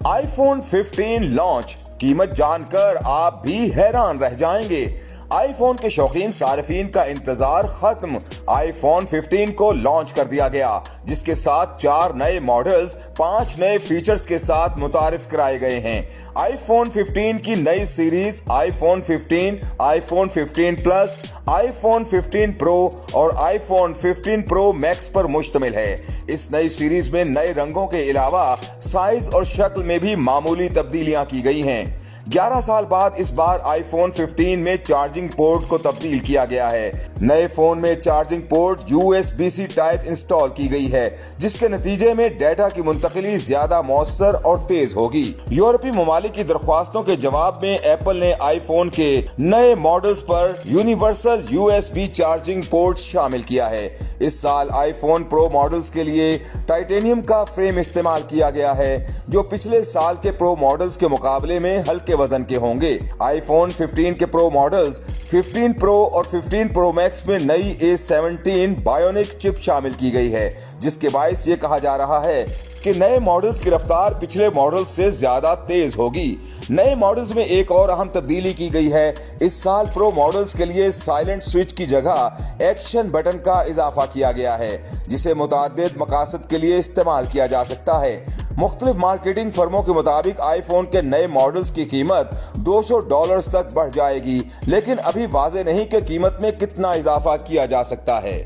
iPhone 15 launch, कीमत जानकर आप भी हैरान रह जाएंगे। आईफोन के शौकीन सार्फिन का इंतजार खत्म। iPhone 15 को लॉन्च कर दिया गया, जिसके साथ 4 नए मॉडल्स 5 नए फीचर्स के साथ मुतारिफ कराए गए हैं। iPhone 15 की नई series iPhone 15, iPhone 15 plus, iPhone 15 Pro और iPhone 15 Pro Max पर मुश्तमिल है। इस नई सीरीज में नए रंगों के अलावा साइज और शक्ल में भी मामूली तब्दीलियां की गई हैं। 11 साल बाद इस बार iPhone 15 में चार्जिंग पोर्ट को तब्दील किया गया है। नए फोन में charging port USB-C type install की गई है, जिसके नतीजे में डेटा की मुंतकिली ज्यादा मौसर और तेज होगी। यूरोपीय ममालिक की दरख्वास्तों के जवाब में एप्पल ने आईफोन के नए मॉडल्स पर यूनिवर्सल USB चार्जिंग पोर्ट शामिल किया है। इस साल iPhone Pro मॉडल्स के लिए टाइटेनियम का फ्रेम इस्तेमाल किया गया है, जो पिछले साल के Pro मॉडल्स के मुकाबले में हल्के वजन के होंगे। iPhone 15 के Pro मॉडल्स 15 Pro और 15 Pro Max में नई A17 बायोनिक चिप शामिल की गई है, जिसके बायस ये कहा जा रहा है कि नए मॉडल्स की रफ्तार पिछले मॉडल्स से ज्यादा तेज होगी। नए मॉडल्स में एक और अहम तब्दीली की गई है। इस साल प्रो मॉडल्स के लिए साइलेंट स्विच की जगह एक्शन बटन का इजाफा किया गया है, जिसे मुताद्दिद मकासद के लिए इस्तेमाल किया जा सकता है। मुख्तलिफ मार्केटिंग फर्मों के मुताबिक आईफोन के नए मॉडल्स की कीमत $200 तक बढ़ जाएगी, लेकिन अभी वाज़ेह नहीं कि कीमत में कितना इजाफा किया जा सकता है।